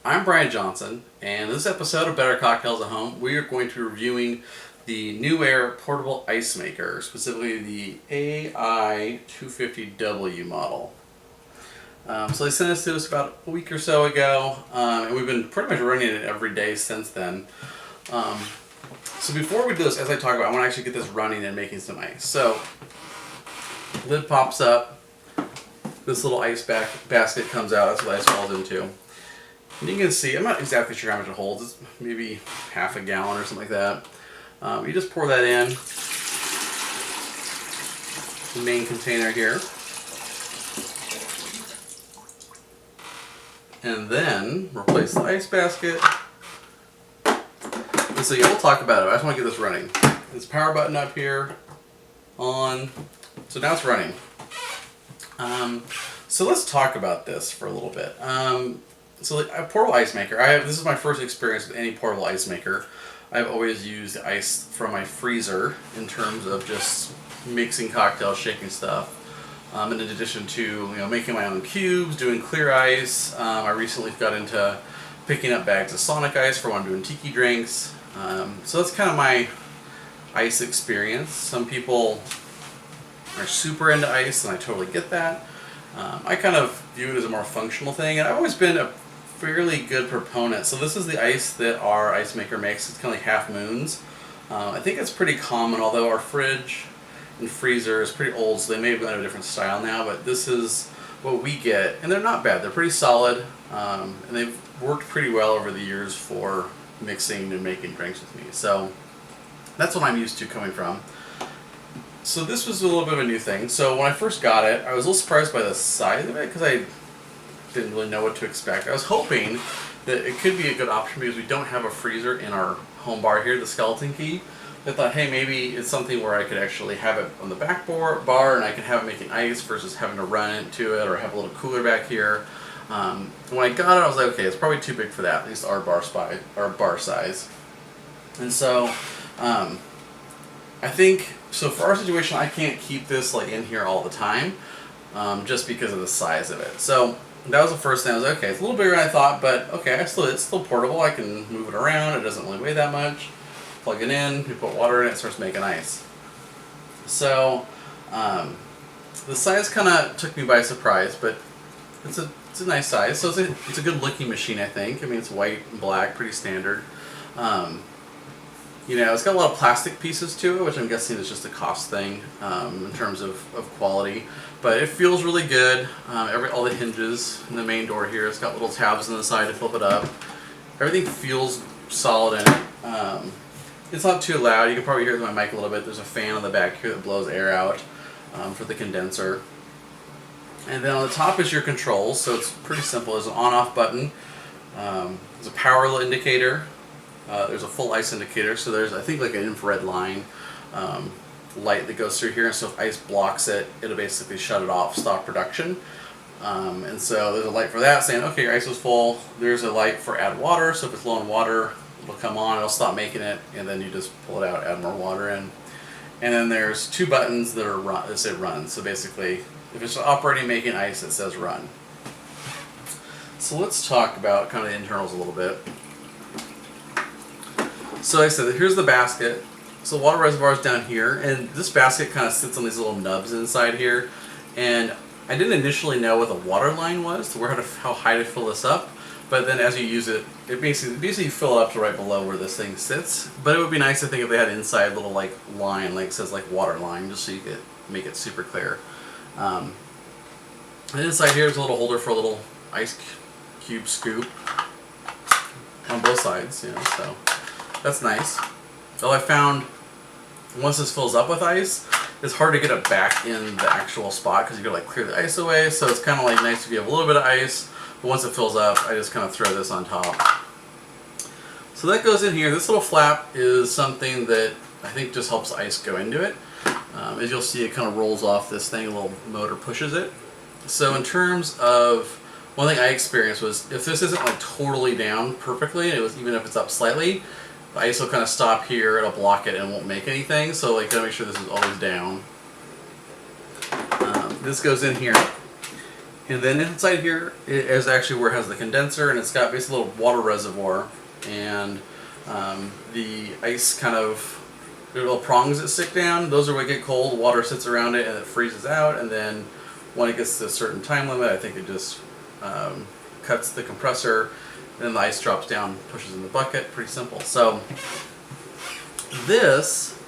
I'm Brian Johnson, and in this episode of Better Cocktails at Home, we are going to be reviewing the NewAir portable ice maker, specifically the AI-250W model. So they sent this to us about a week or so ago, and we've been pretty much running it every day since then. So before we do this, as I talk about, I want to actually get this running and making some ice. So, lid pops up, this little ice basket comes out, that's what ice falls into. And you can see, I'm not exactly sure how much it holds, it's maybe half a gallon or something like that. You just pour that in the main container here. And then replace the ice basket. And so yeah, we'll talk about it. I just want to get this running. This power button up here, on. So now it's running. So let's talk about this for a little bit. So a portable ice maker. This is my first experience with any portable ice maker. I've always used ice from my freezer in terms of just mixing cocktails, shaking stuff. In addition to making my own cubes, doing clear ice. I recently got into picking up bags of Sonic ice for when I'm doing tiki drinks. So that's kind of my ice experience. Some people are super into ice, and I totally get that. I kind of view it as a more functional thing, and I've always been a fairly good proponent. So this is the ice that our ice maker makes. It's kind of like Half Moons. I think it's pretty common, although our fridge and freezer is pretty old, so they may have gone to a different style now, but this is what we get, and they're not bad. They're pretty solid, and they've worked pretty well over the years for mixing and making drinks with me. So that's what I'm used to coming from. So this was a little bit of a new thing. So when I first got it, I was a little surprised by the size of it because I didn't really know what to expect. I was hoping that it could be a good option because we don't have a freezer in our home bar here, the Skeleton Key. I thought, hey, maybe it's something where I could actually have it on the back bar and I could have it making ice versus having to run into it or have a little cooler back here. When I got it, I was like, okay, it's probably too big for that, at least our bar size. And so I think, so for our situation, I can't keep this like in here all the time just because of the size of it. So that was the first thing. I was like, okay, it's a little bigger than I thought, but okay, it's still portable. I can move it around. It doesn't really weigh that much. Plug it in, you put water in it, starts making ice. So the size kind of took me by surprise, but it's a nice size. So it's a good looking machine, I think. I mean, it's white and black, pretty standard. It's got a lot of plastic pieces to it, which I'm guessing is just a cost thing in terms of quality. But it feels really good. All the hinges in the main door here, it's got little tabs on the side to flip it up. Everything feels solid in it. It's not too loud. You can probably hear it with my mic a little bit. There's a fan on the back here that blows air out for the condenser. And then on the top is your controls, so it's pretty simple. There's an on-off button. There's a power indicator. There's a full ice indicator, so there's, I think, like an infrared line light that goes through here, and so if ice blocks it, it'll basically shut it off, stop production. And so there's a light for that saying, okay, your ice is full. There's a light for add water, so if it's low in water, it'll come on, it'll stop making it, and then you just pull it out, add more water in. And then there's two buttons that say run, so basically, if it's operating making ice, it says run. So let's talk about kind of the internals a little bit. So like I said, here's the basket. So the water reservoir is down here, and this basket kind of sits on these little nubs inside here. And I didn't initially know what the water line was, to how high to fill this up. But then as you use it, it basically you fill it up to right below where this thing sits. But it would be nice, I think, if they had inside little like line, like it says like water line, just so you could make it super clear. And inside here is a little holder for a little ice cube scoop on both sides, so that's nice. Though I found once this fills up with ice, it's hard to get it back in the actual spot because you gotta like clear the ice away. So it's kind of like nice if you have a little bit of ice, but once it fills up, I just kind of throw this on top. So that goes in here. This little flap is something that I think just helps ice go into it. As you'll see, it kind of rolls off this thing, a little motor pushes it. So in terms of, one thing I experienced was if this isn't like totally down perfectly, even if it's up slightly, the ice will kind of stop here, it'll block it and won't make anything. So like gotta make sure this is always down. This goes in here. And then inside here is actually where it has the condenser, and it's got basically a little water reservoir, and the ice kind of, there are little prongs that stick down. Those are when it get cold, water sits around it and it freezes out, and then when it gets to a certain time limit, I think it just cuts the compressor, and then the ice drops down, pushes in the bucket. Pretty simple. So this,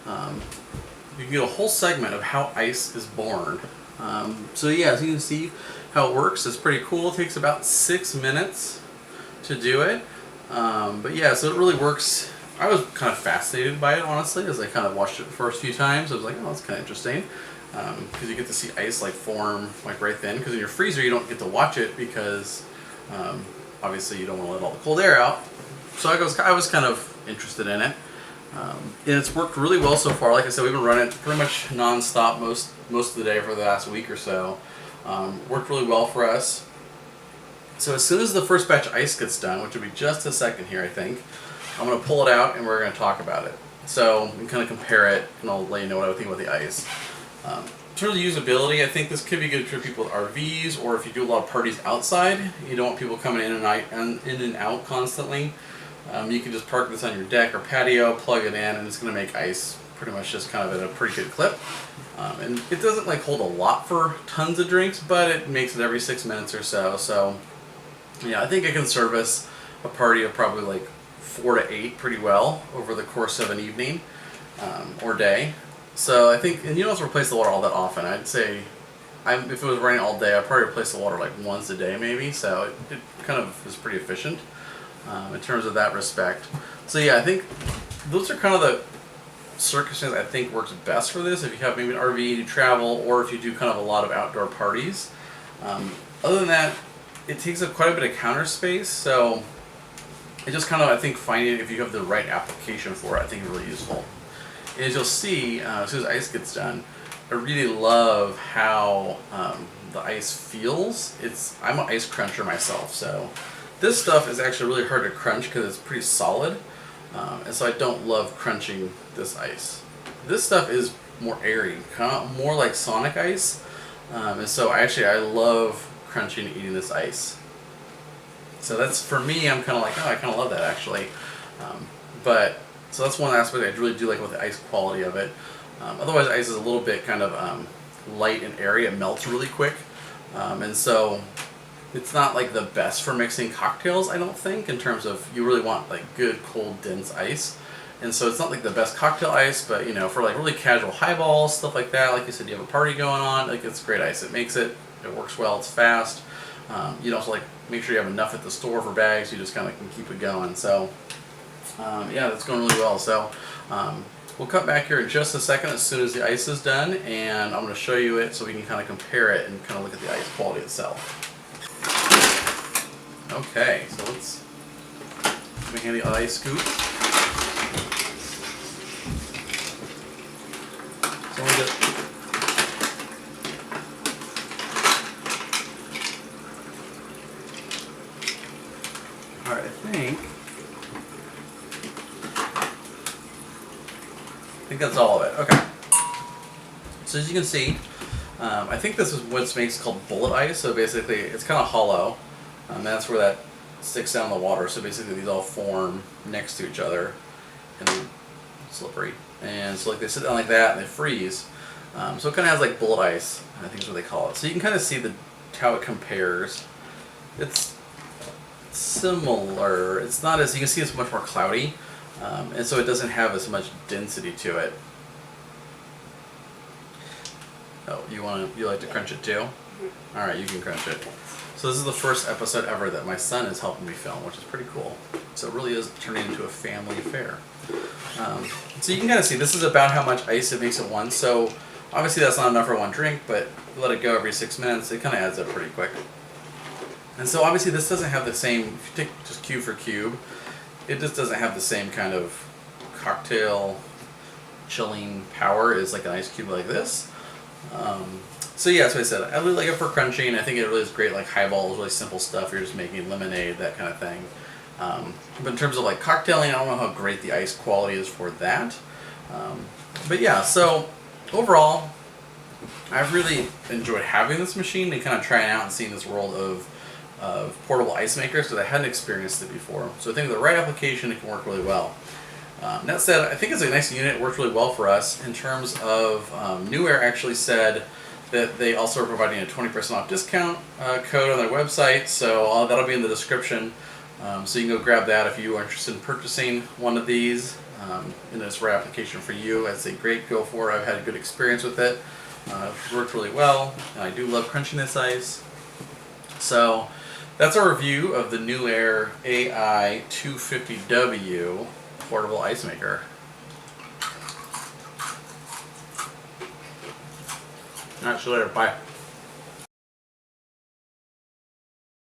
you can get a whole segment of how ice is born. So yeah, as you can see how it works, it's pretty cool. It takes about 6 minutes to do it. But yeah, so it really works. I was kind of fascinated by it, honestly, as I kind of watched it the first few times. I was like, oh, that's kind of interesting. Because you get to see ice like form like right then. Because in your freezer, you don't get to watch it because obviously you don't want to let all the cold air out. So I was kind of interested in it. And it's worked really well so far. Like I said, we've been running it pretty much non-stop most of the day for the last week or so. Worked really well for us. So as soon as the first batch of ice gets done, which will be just a second here, I think, I'm going to pull it out and we're going to talk about it. So we can kind of compare it, and I'll let you know what I think about the ice. In terms of usability, I think this could be good for people with RVs, or if you do a lot of parties outside, you don't want people coming in and out constantly. You can just park this on your deck or patio, plug it in, and it's going to make ice pretty much just kind of at a pretty good clip. And it doesn't like hold a lot for tons of drinks, but it makes it every 6 minutes or so. So yeah, I think it can service a party of probably like 4 to 8 pretty well over the course of an evening or day. So I think, and you don't have to replace the water all that often. I'd say, if it was running all day, I'd probably replace the water like once a day maybe. So it kind of is pretty efficient in terms of that respect. So yeah, I think those are kind of the circumstances I think works best for this. If you have maybe an RV, you travel, or if you do kind of a lot of outdoor parties. Other than that, it takes up quite a bit of counter space. So it just kind of, I think, finding if you have the right application for it, I think is really useful. And as you'll see, as soon as ice gets done, I really love how the ice feels. I'm an ice cruncher myself, so this stuff is actually really hard to crunch because it's pretty solid, and so I don't love crunching this ice. This stuff is more airy, kind of more like Sonic ice, and so I love crunching and eating this ice. So that's, for me, I'm kind of like, oh, I kind of love that actually. So that's one aspect I really do like with the ice quality of it. Otherwise, ice is a little bit kind of light and airy. It melts really quick. And so it's not like the best for mixing cocktails, I don't think, in terms of you really want like good, cold, dense ice. And so it's not like the best cocktail ice, but you know, for like really casual highballs, stuff like that, like you said, you have a party going on, like it's great ice. It works well, it's fast. You don't have to like make sure you have enough at the store for bags, you just kind of can keep it going. So yeah, that's going really well. So we'll cut back here in just a second as soon as the ice is done, and I'm going to show you it so we can kind of compare it and kind of look at the ice quality itself. Okay, so let's give me a handy ice scoop. So we'll get alright, I think that's all of it. Okay. So as you can see, I think this is what makes called bullet ice. So basically, it's kind of hollow. That's where that sticks down in the water. So basically, these all form next to each other and they're slippery. And so like they sit down like that and they freeze. So it kind of has like bullet ice, I think is what they call it. So you can kind of see how it compares. It's similar. It's not as, you can see it's much more cloudy. And so it doesn't have as much density to it. Oh, you like to crunch it too? All right, you can crunch it. So this is the first episode ever that my son is helping me film, which is pretty cool. So it really is turning into a family affair. So you can kind of see this is about how much ice it makes at once. So obviously that's not enough for one drink, but let it go every 6 minutes, it kind of adds up pretty quick. And so obviously this doesn't have the same, if you take just cube for cube, it just doesn't have the same kind of cocktail chilling power as like an ice cube like this. So yeah, that's what I said. I really like it for crunching. I think it really is great, like highballs, really simple stuff. You're just making lemonade, that kind of thing. But in terms of like cocktailing, I don't know how great the ice quality is for that. But yeah, so overall, I've really enjoyed having this machine and kind of trying out and seeing this world of portable ice makers because I hadn't experienced it before. So I think the right application, it can work really well. That said, I think it's a nice unit. It works really well for us in terms of NewAir actually said that they also are providing a 20% off discount code on their website. So that'll be in the description. So you can go grab that if you are interested in purchasing one of these. And it's the right application for you. I'd say great, go for it. I've had a good experience with it. It's worked really well. And I do love crunching this ice. So that's our review of the NewAir AI-250W portable ice maker. All right, see you later. Bye.